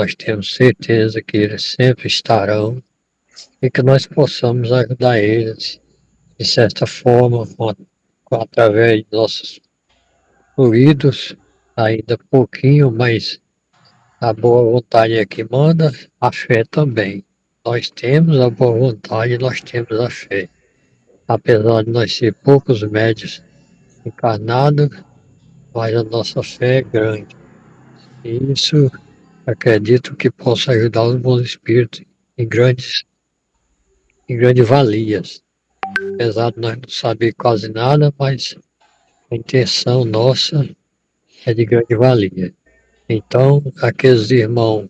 nós temos certeza que eles sempre estarão e que nós possamos ajudar eles, de certa forma, através de nossos fluidos, ainda pouquinho, mas a boa vontade é que manda, a fé também. Nós temos a boa vontade, nós temos a fé. Apesar de nós ser poucos médios encarnados, mas a nossa fé é grande. E isso acredito que possa ajudar os bons espíritos em grandes valias. Apesar de nós não saber quase nada, mas a intenção nossa é de grande valia. Então, aqueles irmãos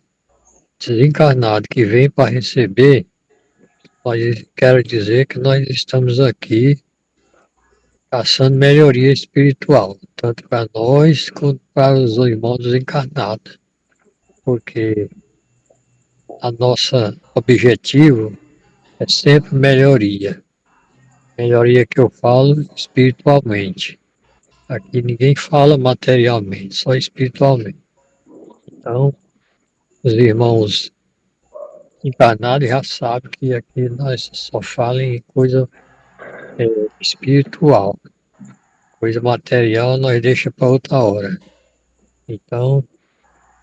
desencarnados que vêm para receber, nós quero dizer que nós estamos aqui caçando melhoria espiritual, tanto para nós quanto para os irmãos desencarnados, porque a nossa objetivo é sempre melhoria. Melhoria que eu falo espiritualmente. Aqui ninguém fala materialmente, só espiritualmente. Então, os irmãos encarnados já sabem que aqui nós só falamos em coisa espiritual. Coisa material nós deixa para outra hora. Então,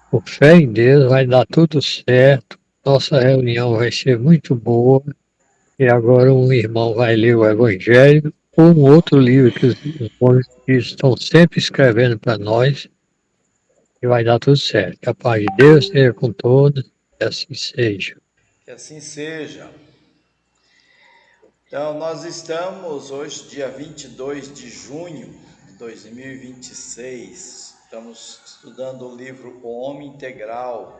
por fé em Deus, vai dar tudo certo. Nossa reunião vai ser muito boa. E agora um irmão vai ler o Evangelho ou um outro livro que os bons espíritos estão sempre escrevendo para nós. E vai dar tudo certo. Que a paz de Deus seja com todos. E assim seja. Que assim seja. Então, nós estamos hoje, dia 22 de junho de 2026. Estamos estudando o livro O Homem Integral,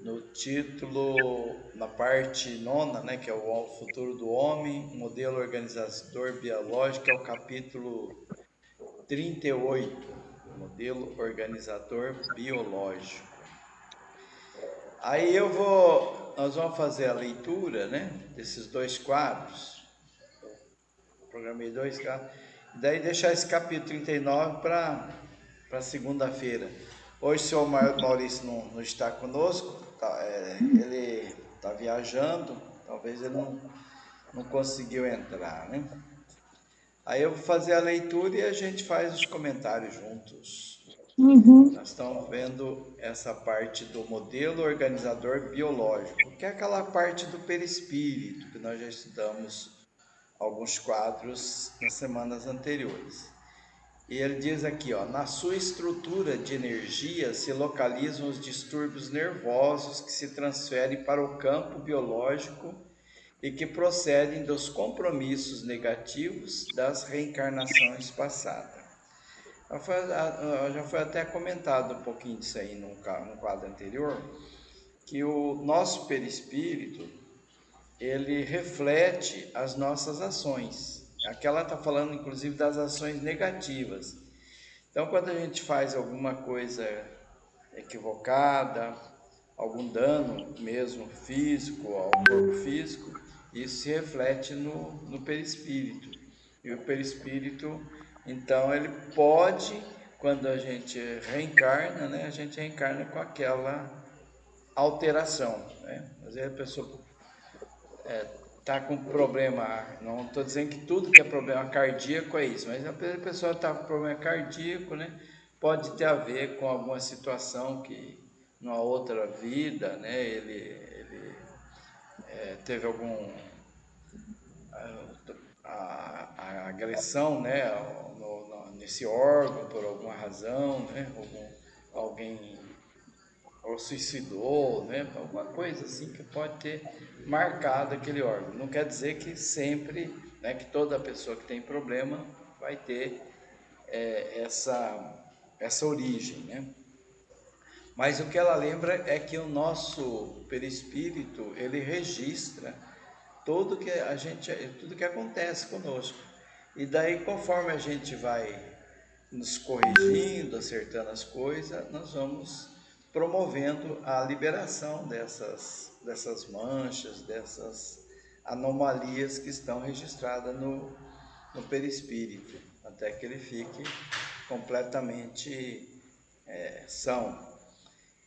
no título, na parte nona, né, que é o futuro do homem, modelo organizador biológico, que é o capítulo 38, modelo organizador biológico. Aí nós vamos fazer a leitura, né, desses dois quadros. Programei 2, daí deixar esse capítulo 39 para segunda-feira. Hoje o senhor Maurício não está conosco, ele está viajando, talvez ele não conseguiu entrar, né? Aí eu vou fazer a leitura e a gente faz os comentários juntos. Nós estamos vendo essa parte do modelo organizador biológico, que é aquela parte do perispírito que nós já estudamos alguns quadros nas semanas anteriores. E ele diz aqui, ó, na sua estrutura de energia se localizam os distúrbios nervosos que se transferem para o campo biológico e que procedem dos compromissos negativos das reencarnações passadas. Já foi até comentado um pouquinho disso aí no quadro anterior, que o nosso perispírito, ele reflete as nossas ações. Aqui ela está falando, inclusive, das ações negativas. Então, quando a gente faz alguma coisa equivocada, algum dano mesmo físico ao corpo físico, isso se reflete no perispírito. E o perispírito, então, ele pode, quando a gente reencarna, né, a gente reencarna com aquela alteração, né? Às vezes a pessoa está com problema, não estou dizendo que tudo que é problema cardíaco é isso, mas a pessoa está com problema cardíaco, né? Pode ter a ver com alguma situação que numa outra vida, né? Ele teve algum a agressão, né? Nesse órgão por alguma razão, né? Alguém ou suicidou, né? Alguma coisa assim que pode ter marcado aquele órgão. Não quer dizer que sempre, né, que toda pessoa que tem problema vai ter essa origem, né? Mas o que ela lembra é que o nosso perispírito, ele registra tudo que acontece conosco. E daí, conforme a gente vai nos corrigindo, acertando as coisas, nós vamos promovendo a liberação dessas manchas, dessas anomalias que estão registradas no perispírito, até que ele fique completamente são.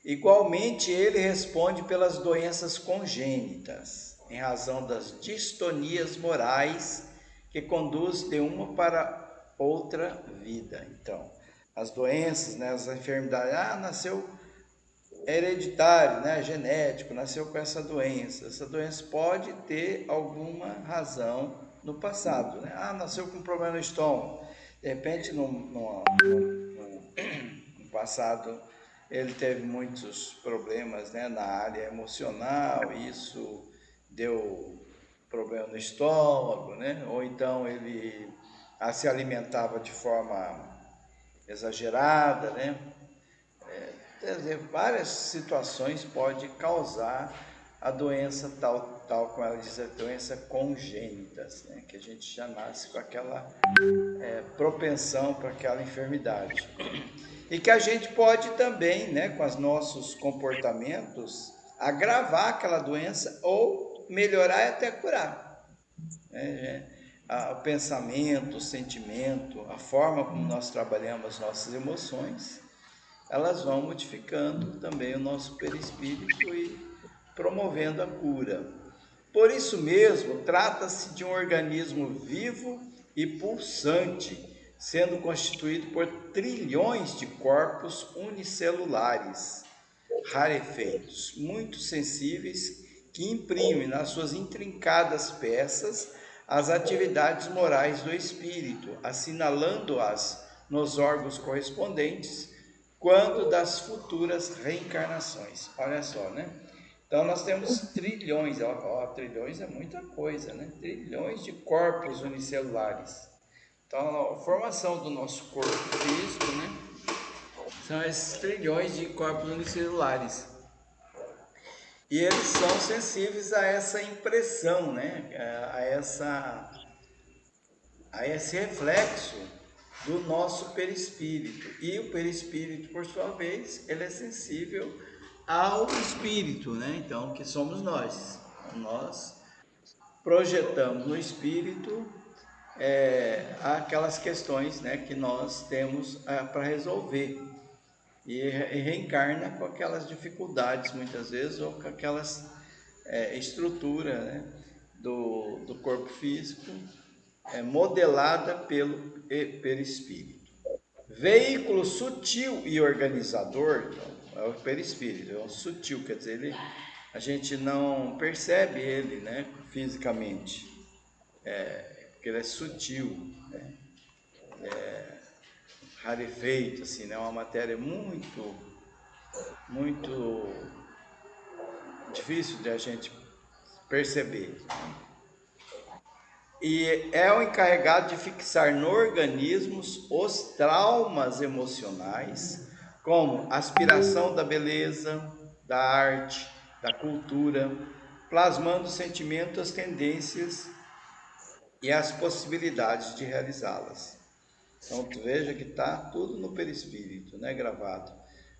Igualmente, ele responde pelas doenças congênitas, em razão das distonias morais que conduz de uma para outra vida. Então, as doenças, né, as enfermidades, nasceu hereditário, né, genético, nasceu com essa doença. Essa doença pode ter alguma razão no passado, né? Nasceu com um problema no estômago. De repente, no passado, ele teve muitos problemas, né, na área emocional, isso deu problema no estômago, né? Ou então ele se alimentava de forma exagerada, né? Quer dizer, várias situações pode causar a doença tal como ela diz, a doença congênitas, né? Que a gente já nasce com aquela propensão para aquela enfermidade. E que a gente pode também, né, com os nossos comportamentos, agravar aquela doença ou melhorar e até curar. Né? O pensamento, o sentimento, a forma como nós trabalhamos as nossas emoções, elas vão modificando também o nosso perispírito e promovendo a cura. Por isso mesmo, trata-se de um organismo vivo e pulsante, sendo constituído por trilhões de corpos unicelulares, rarefeitos, muito sensíveis, que imprimem nas suas intrincadas peças as atividades morais do espírito, assinalando-as nos órgãos correspondentes quando das futuras reencarnações. Olha só, né? Então nós temos trilhões, trilhões é muita coisa, né? Trilhões de corpos unicelulares. Então a formação do nosso corpo físico, né? São esses trilhões de corpos unicelulares. E eles são sensíveis a essa impressão, né? A esse reflexo do nosso perispírito. E o perispírito, por sua vez, ele é sensível ao espírito, né? Então, que somos nós. Nós projetamos no espírito aquelas questões, né, que nós temos para resolver. E reencarna com aquelas dificuldades, muitas vezes, ou com aquelas estrutura, né, do corpo físico modelada pelo perispírito. Veículo sutil e organizador, então, é o perispírito, é um sutil, quer dizer, a gente não percebe ele, né, fisicamente, porque ele é sutil, né, rarefeito, assim, né, uma matéria muito, muito difícil de a gente perceber. E é o encarregado de fixar no organismo os traumas emocionais, como aspiração da beleza, da arte, da cultura, plasmando sentimentos, as tendências e as possibilidades de realizá-las. Então, tu veja que está tudo no perispírito, né, gravado.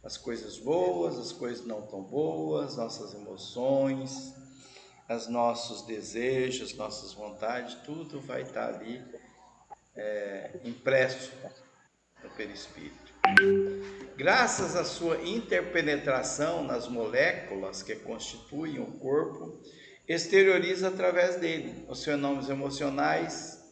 As coisas boas, as coisas não tão boas, nossas emoções, os nossos desejos, nossas vontades, tudo vai estar ali impresso no perispírito. Graças à sua interpenetração nas moléculas que constituem o corpo, exterioriza através dele os fenômenos emocionais,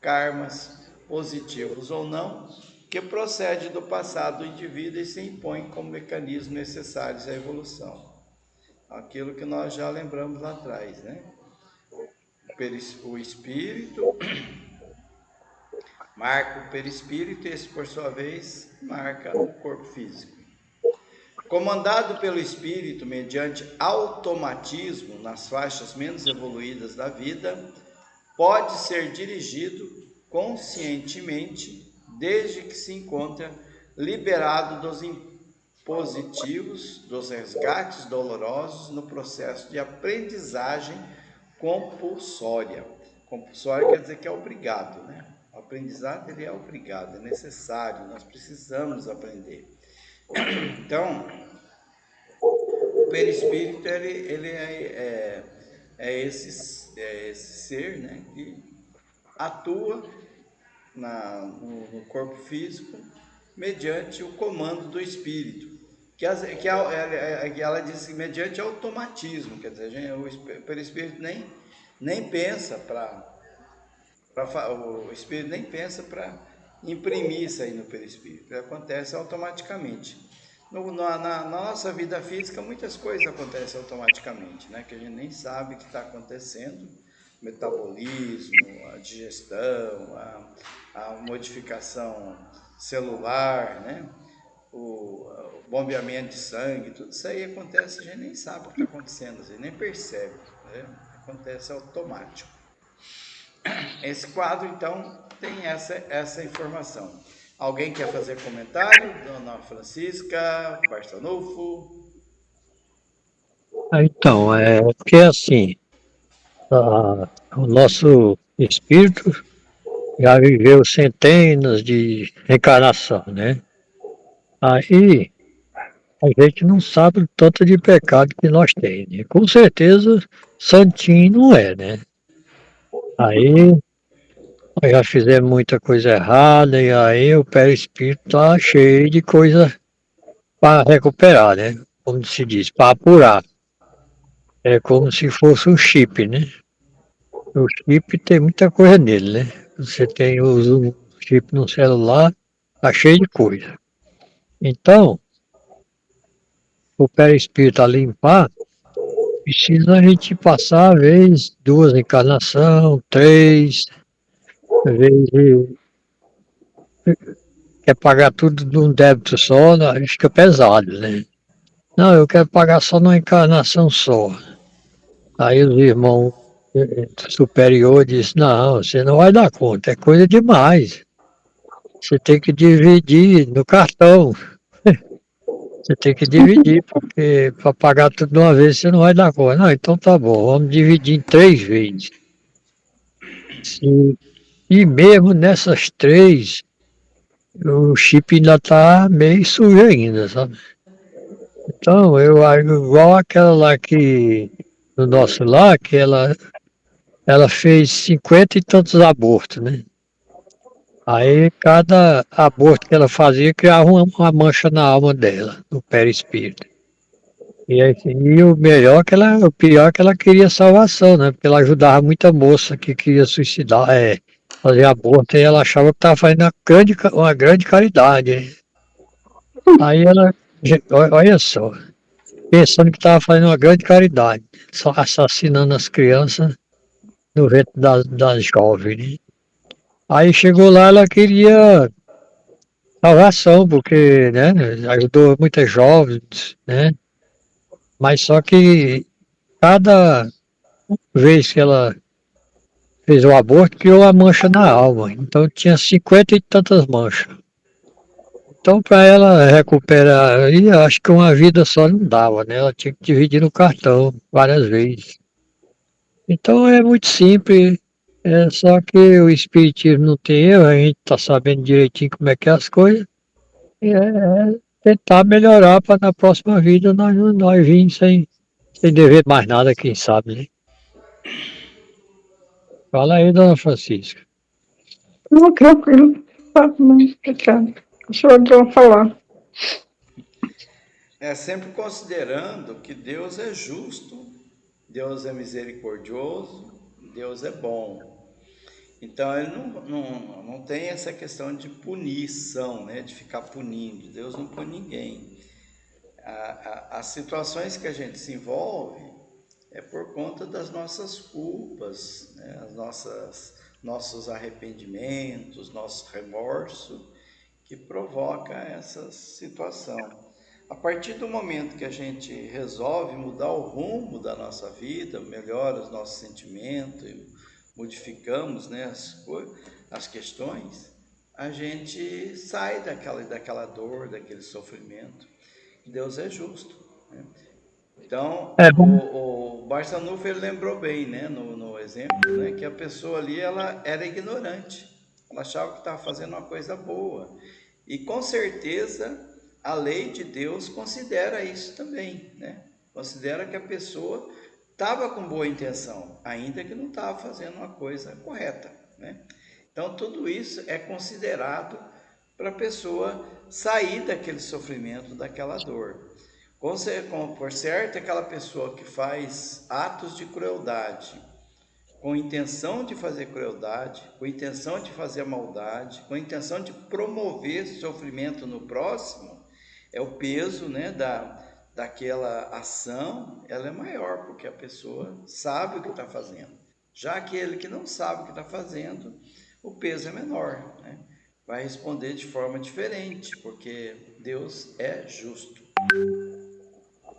karmas, positivos ou não, que procede do passado do indivíduo e se impõe como mecanismo necessários à evolução. Aquilo que nós já lembramos lá atrás, né? O espírito marca o perispírito e esse, por sua vez, marca o corpo físico. Comandado pelo espírito mediante automatismo nas faixas menos evoluídas da vida, pode ser dirigido conscientemente desde que se encontra liberado dos impositivos, dos resgates dolorosos no processo de aprendizagem compulsória. Compulsória quer dizer que é obrigado, né? O aprendizado ele é obrigado, é necessário, nós precisamos aprender. Então, o perispírito ele é esse ser, né, que atua no corpo físico mediante o comando do espírito, que ela diz que mediante automatismo, quer dizer, o perispírito nem pensa o espírito nem pensa para imprimir isso aí no perispírito, acontece automaticamente. Na nossa vida física, muitas coisas acontecem automaticamente, né? Que a gente nem sabe que está acontecendo, metabolismo, a digestão, a modificação celular, né? O bombeamento de sangue, tudo isso aí acontece, a gente nem sabe o que está acontecendo, a gente nem percebe, né? Acontece automático. Esse quadro, então, tem essa informação. Alguém quer fazer comentário? Dona Francisca, Barçanufo? Então, é porque assim, o nosso espírito já viveu centenas de reencarnação, né? Aí a gente não sabe o tanto de pecado que nós temos, né? Com certeza, santinho não é, né? Aí nós já fizemos muita coisa errada e aí o perispírito tá cheio de coisa para recuperar, né? Como se diz, para apurar. É como se fosse um chip, né? O chip tem muita coisa nele, né? Você tem um chip no celular, tá cheio de coisa. Então, o perispírito a limpar, precisa a gente passar, às vezes, duas encarnações, três, às vezes quer pagar tudo de um débito só, aí fica pesado, né? Não, eu quero pagar só numa encarnação só. Aí os irmãos superiores dizem, não, você não vai dar conta, é coisa demais. Você tem que dividir no cartão. Você tem que dividir, porque para pagar tudo de uma vez você não vai dar conta. Não, então tá bom, vamos dividir em três vezes. E mesmo nessas três, o chip ainda tá meio sujo ainda, sabe? Então, eu acho igual aquela lá que, no nosso lar, que ela fez 50 e tantos abortos, né? Aí cada aborto que ela fazia criava uma mancha na alma dela, no perispírito. E o melhor que ela, o pior é que ela queria salvação, né? Porque ela ajudava muita moça que queria suicidar, fazer aborto, e ela achava que estava fazendo uma grande caridade. Hein? Aí ela, olha só, pensando que estava fazendo uma grande caridade, só assassinando as crianças no ventre das jovens, né? Aí chegou lá, ela queria salvação, porque, né, ajudou muitas jovens, né? Mas só que cada vez que ela fez o aborto, criou a mancha na alma. Então tinha 50 e tantas manchas. Então, para ela recuperar, aí, acho que uma vida só não dava, né? Ela tinha que dividir no cartão várias vezes. Então é muito simples, é só que o espiritismo não tem erro, a gente está sabendo direitinho como é que é as coisas. E é tentar melhorar para na próxima vida nós virmos sem dever mais nada, quem sabe, né? Fala aí, dona Francisca. Não, tranquilo. Não, obrigado. O senhor deu falar. Sempre considerando que Deus é justo, Deus é misericordioso, Deus é bom. Então ele não tem essa questão de punição, né? De ficar punindo. Deus não pune ninguém. As situações que a gente se envolve é por conta das nossas culpas, né? Nossos arrependimentos, nosso remorso, que provoca essa situação. A partir do momento que a gente resolve mudar o rumo da nossa vida, melhora os nossos sentimentos, modificamos, né, as questões, a gente sai daquela dor, daquele sofrimento. Deus é justo, né? Então, É bom. o Barçanufo ele lembrou bem, né, no exemplo, né, que a pessoa ali ela era ignorante, ela achava que estava fazendo uma coisa boa. E com certeza a lei de Deus considera isso também, né? Considera que a pessoa estava com boa intenção, ainda que não estava fazendo uma coisa correta, né? Então tudo isso é considerado para a pessoa sair daquele sofrimento, daquela dor. Por certo, aquela pessoa que faz atos de crueldade, com intenção de fazer crueldade, com intenção de fazer maldade, com intenção de promover sofrimento no próximo, o peso, né, daquela ação, ela é maior, porque a pessoa sabe o que está fazendo. Já aquele que não sabe o que está fazendo, o peso é menor, né? Vai responder de forma diferente, porque Deus é justo.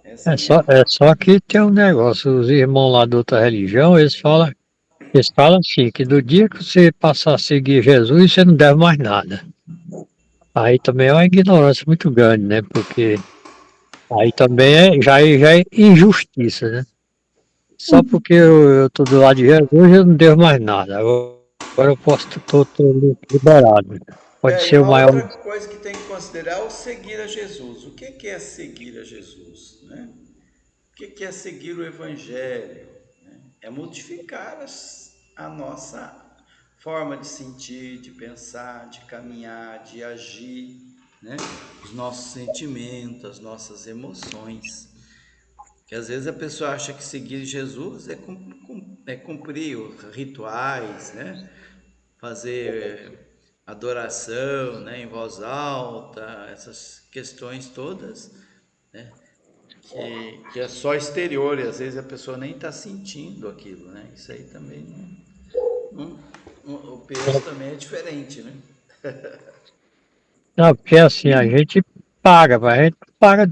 Essa é É só que tem um negócio, os irmãos lá da outra religião, eles falam assim, que do dia que você passar a seguir Jesus, você não deve mais nada. Aí também é uma ignorância muito grande, né? Porque aí também já é injustiça, né? Só porque eu tô do lado de Jesus, eu não devo mais nada. Agora eu posso, tô liberado. Pode E ser o uma maior. outra coisa que tem que considerar é o seguir a Jesus. O que é seguir a Jesus, né? O que é seguir o Evangelho? Né? É modificar a nossa forma de sentir, de pensar, de caminhar, de agir, né? Os nossos sentimentos, as nossas emoções. Que às vezes a pessoa acha que seguir Jesus é cumprir os rituais, né? Fazer adoração, né? Em voz alta, essas questões todas, né? Que é só exterior e às vezes a pessoa nem está sentindo aquilo, né? Isso aí também o peso também é diferente, né? Não, porque assim, a gente paga, mas a gente paga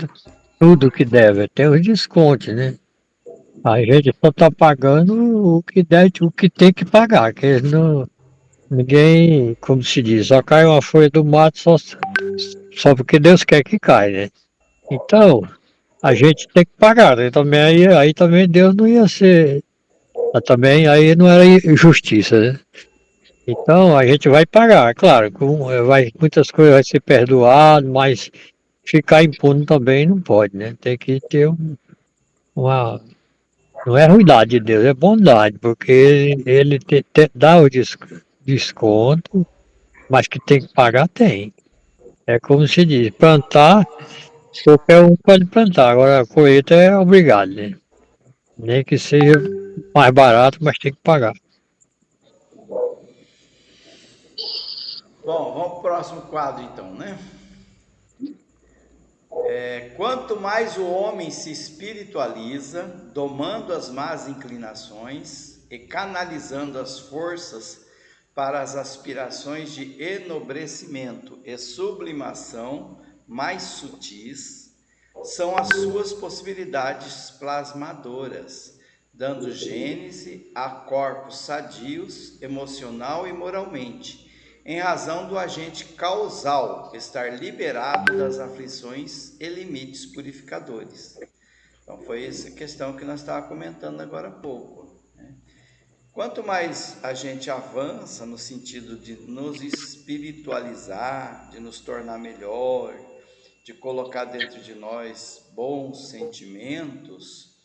tudo que deve, tem os descontos, né? A gente só tá pagando o que deve, o que tem que pagar, que não, ninguém, como se diz, só cai uma folha do mato só porque Deus quer que caia, né? Então, a gente tem que pagar, né? Também aí também Deus não ia ser, também aí não era justiça, né? Então a gente vai pagar, claro, muitas coisas vai ser perdoado, mas ficar impune também não pode, né? Tem que ter uma. Não é ruindade de Deus, é bondade, porque ele dá o desconto, mas que tem que pagar, tem. É como se diz, plantar, qualquer um pode plantar, agora a colheita é obrigado, né? Nem que seja mais barato, mas tem que pagar. Bom, vamos para o próximo quadro então, né? Quanto mais o homem se espiritualiza, domando as más inclinações e canalizando as forças para as aspirações de enobrecimento e sublimação mais sutis, são as suas possibilidades plasmadoras, dando gênese a corpos sadios, emocional e moralmente, em razão do agente causal estar liberado das aflições e limites purificadores. Então, foi essa questão que nós estávamos comentando agora há pouco. Né? Quanto mais a gente avança no sentido de nos espiritualizar, de nos tornar melhor, de colocar dentro de nós bons sentimentos,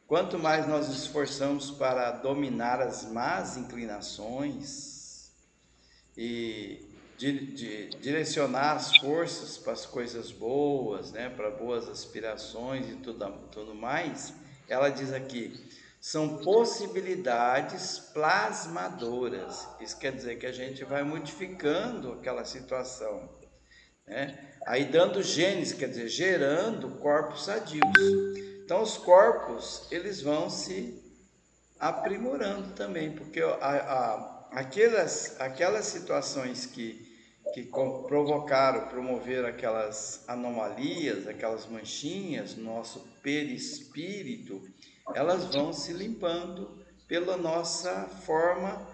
quanto mais nós nos esforçamos para dominar as más inclinações e direcionar as forças para as coisas boas, né, para boas aspirações e tudo mais, ela diz aqui, são possibilidades plasmadoras. Isso quer dizer que a gente vai modificando aquela situação, né? Aí dando genes, quer dizer, gerando corpos sadios. Então os corpos, eles vão se aprimorando também, porque aquelas situações que promoveram aquelas anomalias, aquelas manchinhas no nosso perispírito, elas vão se limpando pela nossa forma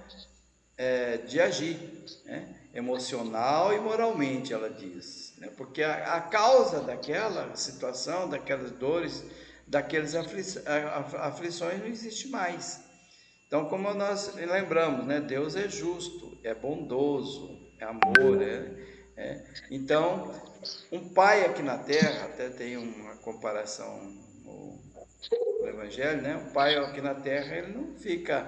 de agir, né? Emocional e moralmente, ela diz, né? Porque a causa daquela situação, daquelas dores, daquelas aflições não existe mais. Então, como nós lembramos, né? Deus é justo, é bondoso, é amor, então, um pai aqui na terra, até tem uma comparação no Evangelho, né? O pai aqui na terra, ele não fica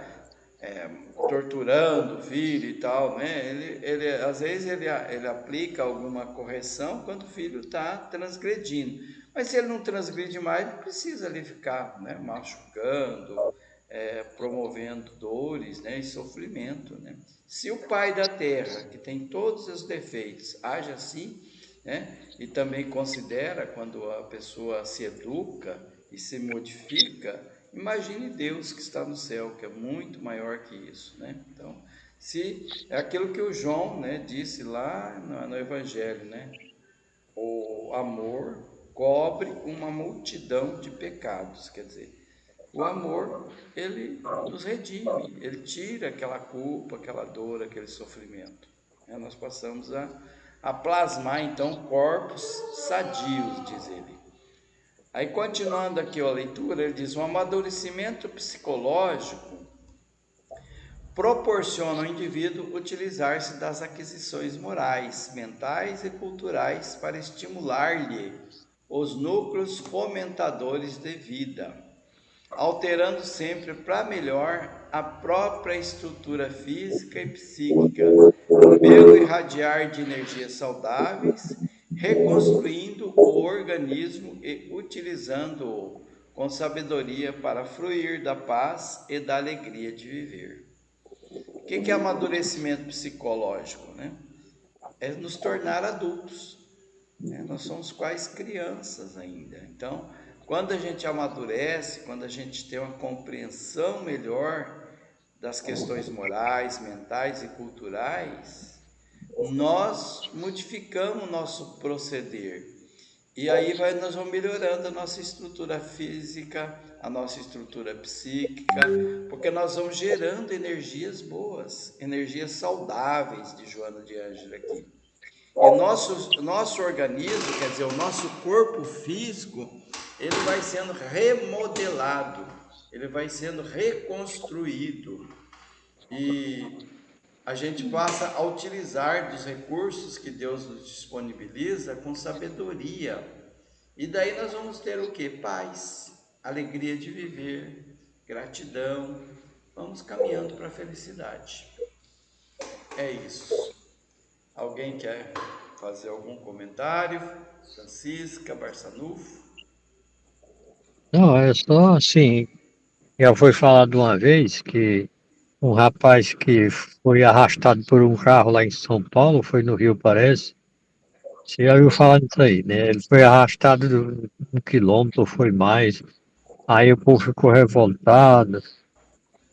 torturando o filho e tal, né? Às vezes ele aplica alguma correção quando o filho está transgredindo. Mas se ele não transgride mais, não precisa ali ficar, né, machucando, promovendo dores, né, e sofrimento, né? Se o pai da terra, que tem todos os defeitos, age assim, né, e também considera quando a pessoa se educa e se modifica, imagine Deus que está no céu, que é muito maior que isso, né? Então, se é aquilo que o João, né, disse lá no Evangelho, né? O amor cobre uma multidão de pecados, quer dizer, o amor, ele nos redime, ele tira aquela culpa, aquela dor, aquele sofrimento. Nós passamos a plasmar, então, corpos sadios, diz ele. Aí, continuando aqui a leitura, ele diz: o amadurecimento psicológico proporciona ao indivíduo utilizar-se das aquisições morais, mentais e culturais para estimular-lhe os núcleos fomentadores de vida, alterando sempre para melhor a própria estrutura física e psíquica, pelo irradiar de energias saudáveis, reconstruindo o organismo e utilizando-o com sabedoria para fruir da paz e da alegria de viver. O que é amadurecimento psicológico, né? É nos tornar adultos, né? Nós somos quase crianças ainda. Então, quando a gente amadurece, quando a gente tem uma compreensão melhor das questões morais, mentais e culturais, nós modificamos o nosso proceder. E aí nós vamos melhorando a nossa estrutura física, a nossa estrutura psíquica, porque nós vamos gerando energias boas, energias saudáveis, de Joana de Ângela aqui. E nosso organismo, quer dizer, o nosso corpo físico, ele vai sendo remodelado, ele vai sendo reconstruído. E a gente passa a utilizar dos recursos que Deus nos disponibiliza com sabedoria. E daí nós vamos ter o quê? Paz, alegria de viver, gratidão. Vamos caminhando para a felicidade. É isso. Alguém quer fazer algum comentário? Francisca Barçanufo? Não, é só assim, já foi falado uma vez que um rapaz que foi arrastado por um carro lá em São Paulo, foi no Rio, parece. Você já ouviu falar disso aí, né? Ele foi arrastado um quilômetro, ou foi mais. Aí o povo ficou revoltado.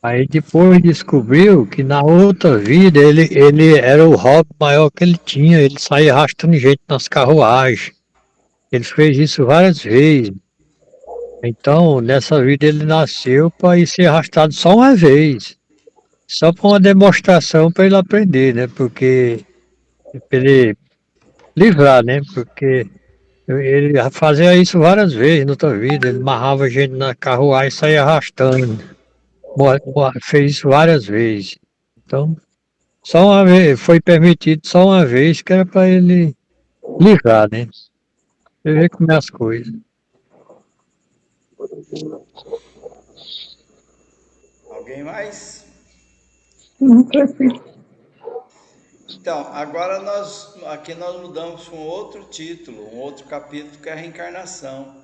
Aí depois descobriu que na outra vida ele era o hobby maior que ele tinha. Ele saía arrastando gente nas carruagens. Ele fez isso várias vezes. Então, nessa vida ele nasceu para ir ser arrastado só uma vez. Só para uma demonstração para ele aprender, né? Porque, para ele livrar, né? Porque ele fazia isso várias vezes na outra vida. Ele amarrava gente na carruagem e saía arrastando. Fez isso várias vezes. Então, só uma vez, foi permitido só uma vez, que era para ele livrar, né? Você vê como é as coisas. Alguém mais? Não, tranquilo. Então, agora aqui nós mudamos para um outro título, um outro capítulo, que é a reencarnação.